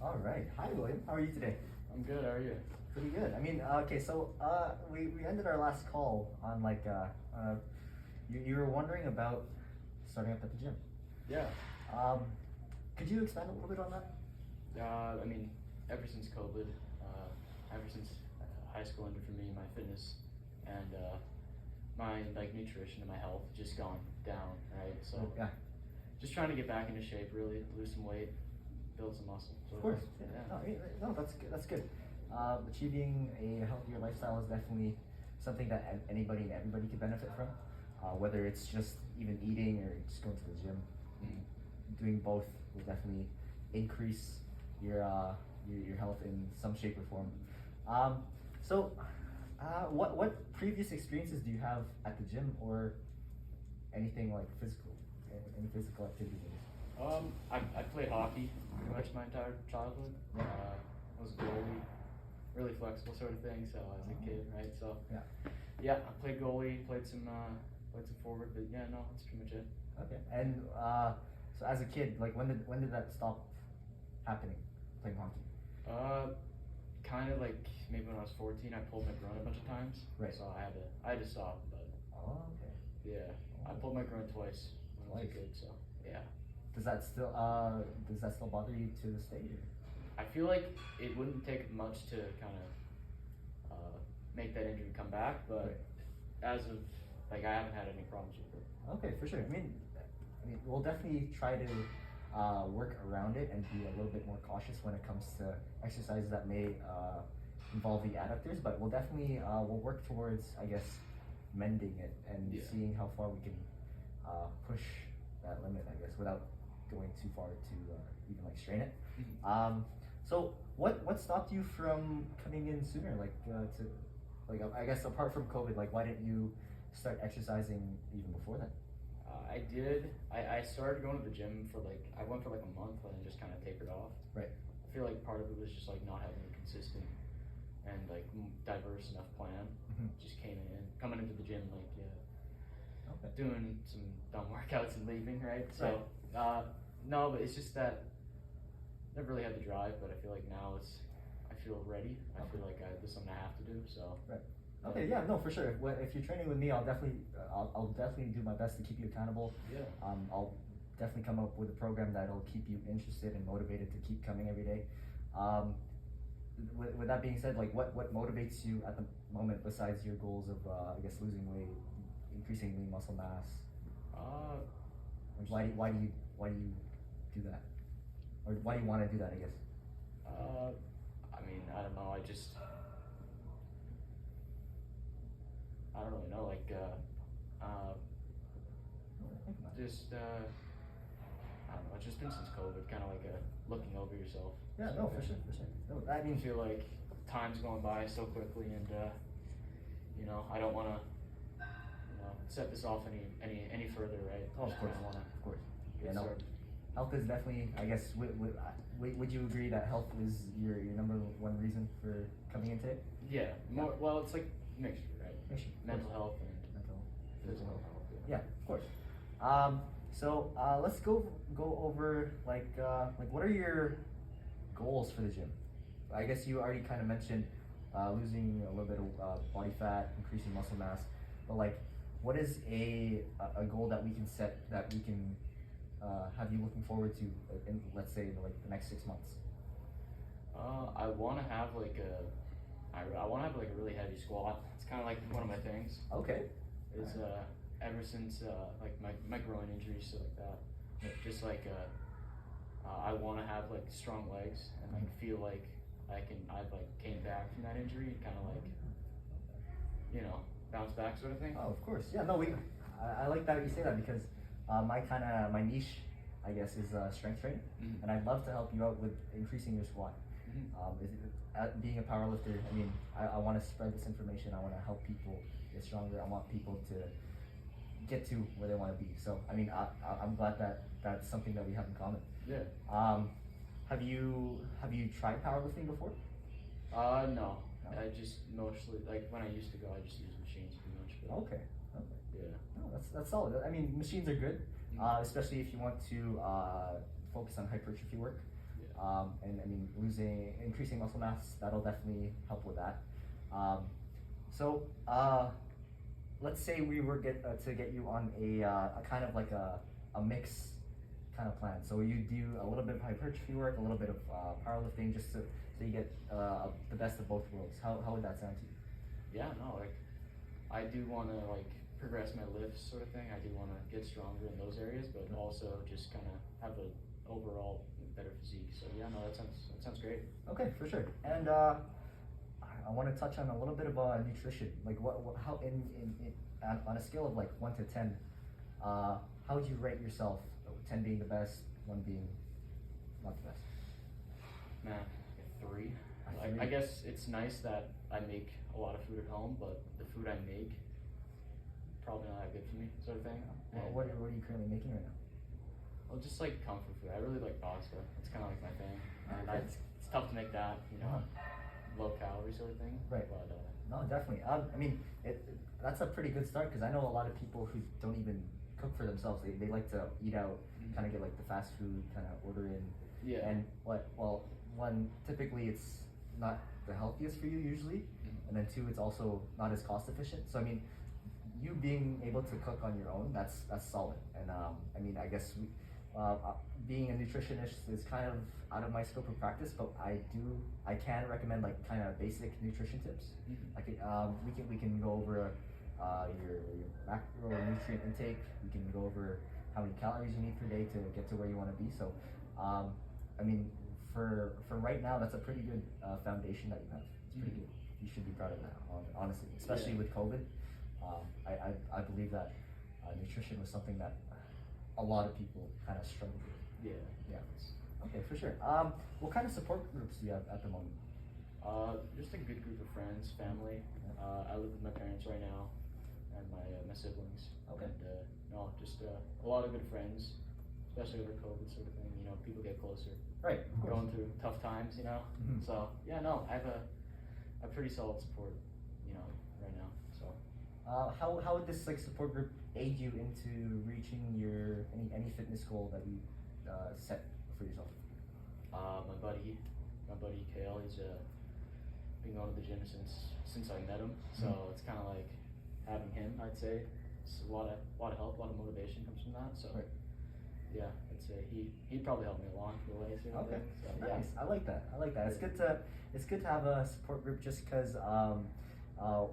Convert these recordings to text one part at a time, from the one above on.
All right. Hi, William. How are you today? I'm good. How are you? Pretty good. We ended our last call on you were wondering about starting up at the gym. Yeah. Um, could you expand a little bit on that? Ever since COVID, ever since high school ended for me, my fitness and my nutrition and my health just gone down, right? So Yeah. just trying to get back into shape, really lose some weight, build some muscle. So, Of course. Yeah. No, that's good. That's good. Achieving a healthier lifestyle is definitely something that anybody and everybody could benefit from. Whether it's just even eating or just going to the gym, doing both will definitely increase your health in some shape or form. What previous experiences do you have at the gym or anything like physical, any physical activities? I played hockey pretty much my entire childhood. Yeah. I was a goalie, really flexible sort of thing. So as a kid, right? So Yeah. I played goalie, played some forward, but yeah, no, that's pretty much it. Okay. And so as a kid, like when did that stop happening, playing hockey? Kind of like maybe when I was 14, I pulled my groin a bunch of times. Right. So I had to stop, but Oh, okay. yeah, I pulled my groin twice when I was a kid. So yeah. Does that still bother you to this day? I feel like it wouldn't take much to kind of make that injury come back, but as of I haven't had any problems with it. Okay, for sure. I mean, we'll definitely try to work around it and be a little bit more cautious when it comes to exercises that may involve the adductors. But we'll definitely we'll work towards, I guess, mending it and seeing how far we can push that limit, I guess, without going too far to even strain it. So what stopped you from coming in sooner? I guess apart from COVID, why didn't you start exercising even before then? I did. I started going to the gym for I went for a month and then just kind of tapered off. Right. I feel like part of it was just not having a consistent and diverse enough plan. Just coming into the gym doing some dumb workouts and leaving, right? So no, but it's just that never really had the drive, but I feel like now I feel ready. I feel like there's something I have to do. So right. Okay, yeah, no, for sure. If you're training with me, I'll definitely do my best to keep you accountable. Yeah. I'll definitely come up with a program that'll keep you interested and motivated to keep coming every day. With that being said, what motivates you at the moment besides your goals of I guess losing weight, increasing lean muscle mass? Why do you do that, or why do you want to do that? I guess. I don't know. I don't really know. I don't know. It's just been since COVID, kind of looking over yourself. Yeah, no, for sure. No, I feel like time's going by so quickly, and I don't want to, set this off any further, right? Oh, of course. Of course. Yeah, no. Health is definitely, I guess. Would you agree that health is your number one reason for coming into it? Yeah. More. Well, it's mixture, right? Mixture. Mental health and physical health. Yeah, of course. So let's go over what are your goals for the gym? I guess you already kind of mentioned losing a little bit of body fat, increasing muscle mass, but what is a goal that we can set that we can have you looking forward to in, let's say, the next 6 months? I want to have I want to have a really heavy squat. It's kind of one of my things. Okay. Is ever since my groin injury, so just I want to have strong legs and feel like I've came back from that injury and kind of bounce back sort of thing. Oh, of course. Yeah. No, I like that you say that because my niche, I guess, is strength training, and I'd love to help you out with increasing your squat. Being a powerlifter, I want to spread this information. I want to help people get stronger. I want people to get to where they want to be. So, I'm glad that that's something that we have in common. Yeah. Have you tried powerlifting before? No. I just mostly when I used to go, I just used machines pretty much. But Okay. yeah. No, that's solid. Machines are good, especially if you want to focus on hypertrophy work. and I mean increasing muscle mass, that'll definitely help with that. So let's say we were to get you on a kind of like a mix kind of plan. So you do a little bit of hypertrophy work, a little bit of powerlifting, just so you get the best of both worlds. How would that sound to you? Yeah, no, like I do want to like progress my lifts sort of thing. I do want to get stronger in those areas, but also just kind of have a overall better physique. So yeah, no, that sounds great. Okay, for sure. And I want to touch on a little bit of nutrition. Like how on a scale of like 1 to 10, how would you rate yourself? 10 being the best, 1 being not the best. Man, like a 3. I guess it's nice that I make a lot of food at home, but the food I make probably not that good for me, sort of thing. Well, what are you currently making right now? Well, just like comfort food. I really like pasta. It's kind of like my thing. And Okay. it's tough to make that, low calorie sort of thing. Right. But no, definitely. I mean, that's a pretty good start because I know a lot of people who don't even cook for themselves. They like to eat out, kind of get like the fast food, kind of order in. Yeah. And typically it's not the healthiest for you usually, and then 2, it's also not as cost efficient. So I mean, you being able to cook on your own, that's solid. And I mean, I guess being a nutritionist is kind of out of my scope of practice, but I can recommend like kind of basic nutrition tips. Like we can go over your macronutrient intake. We can go over how many calories you need per day to get to where you want to be. So I mean, for right now, that's a pretty good foundation that you have. It's pretty good. You should be proud of that, honestly, especially with COVID. I believe that nutrition was something that a lot of people kind of struggled with. yeah. Okay, for sure. What kind of support groups do you have at the moment? Just a good group of friends, family. I live with my parents right now, and my siblings. Okay. And just a lot of good friends, especially over COVID sort of thing. People get closer. Right. Of course. Going through tough times, Mhm. So yeah, no, I have a pretty solid support, right now. So. How would this like support group aid you into reaching your any fitness goal that you set for yourself? My buddy Kale, he's been going to the gym since I met him. So it's kind of like having him. I'd say it's a lot of help, a lot of motivation comes from that. So right. yeah, I'd say he'd probably help me along the way. Sort of Okay, thing. So, nice. yeah. I like that. It's good to have a support group just because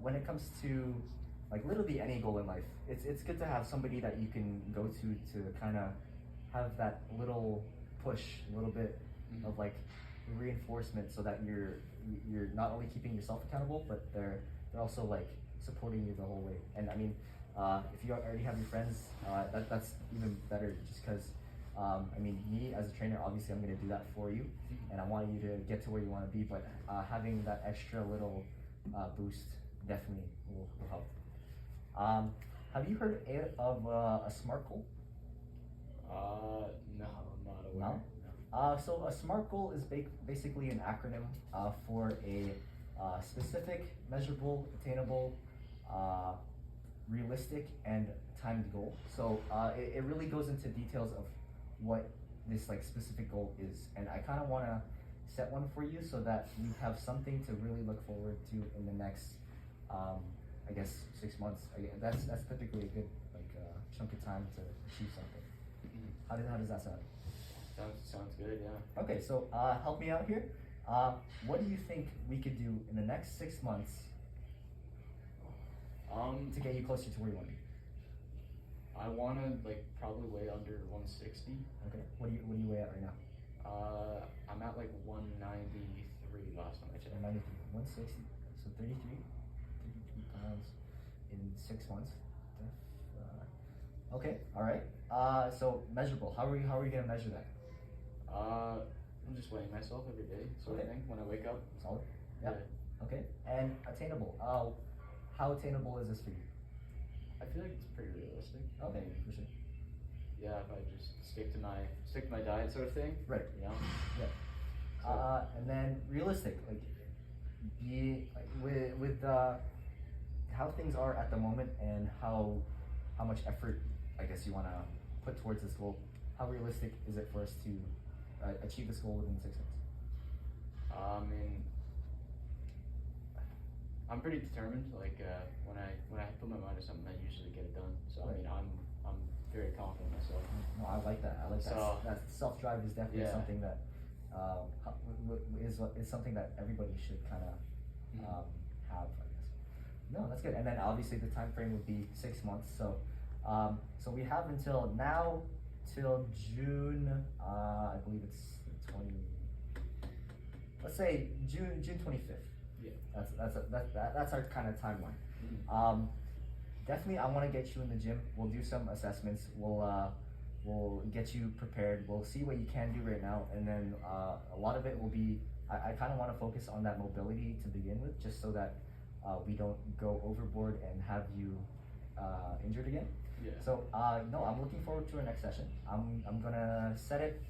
when it comes to like literally any goal in life, it's good to have somebody that you can go to kind of have that little push, a little bit of like reinforcement, so that you're not only keeping yourself accountable, but they're also like supporting you the whole way. And I mean, if you already have your friends, that's even better, just because I mean, me as a trainer, obviously I'm going to do that for you, and I want you to get to where you want to be, but having that extra little boost definitely will help. Have you heard of a SMART goal? No, not aware. No? So a SMART goal is basically an acronym for a specific, measurable, attainable, realistic, and timed goal. So it really goes into details of what this like specific goal is, and I kind of want to set one for you so that you have something to really look forward to in the next I guess 6 months. That's typically a good like chunk of time to achieve something. How does that sound? Sounds good, yeah. Okay, so help me out here. What do you think we could do in the next 6 months to get you closer to where you want to be? I want to like probably weigh under 160. Okay. What do you weigh at right now? I'm at like 193 last time I checked. 160. So 33 pounds in 6 months. Okay. All right. So measurable. How are you gonna measure that? I'm just weighing myself every day, sort of thing, when I wake up. Solid. Yeah. Okay. And attainable. How attainable is this for you? I feel like it's pretty realistic. Okay, for sure. Yeah, if I just stick to my diet, sort of thing. Right. You know. Yeah. So, and then realistic, like with how things are at the moment and how much effort I guess you want to put towards this goal. How realistic is it for us to achieve this goal within 6 months? I mean, I'm pretty determined. Like when I put my mind to something, I usually get it done. So I mean, I'm very confident in myself. No, I like that. I like So, that. That self drive is definitely yeah. something that is something that everybody should kind of have, I guess. No, that's good. And then obviously the time frame would be 6 months. So so we have until now till June. I believe it's the 20. Let's say June 25th. Yeah. That's our kind of timeline. Definitely, I want to get you in the gym. We'll do some assessments. We'll get you prepared. We'll see what you can do right now, and then a lot of it will be. I kind of want to focus on that mobility to begin with, just so that we don't go overboard and have you injured again. Yeah. So no, I'm looking forward to our next session. I'm gonna set it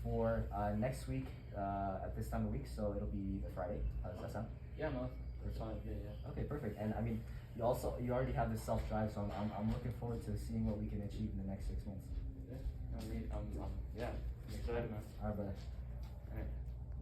for next week at this time of week, so it'll be the Friday. How does that sound? Yeah, no, that's fine. Yeah. Okay, perfect. And I mean, you already have this self drive, so I'm looking forward to seeing what we can achieve in the next 6 months. Yeah. I'm excited, man. All right, brother.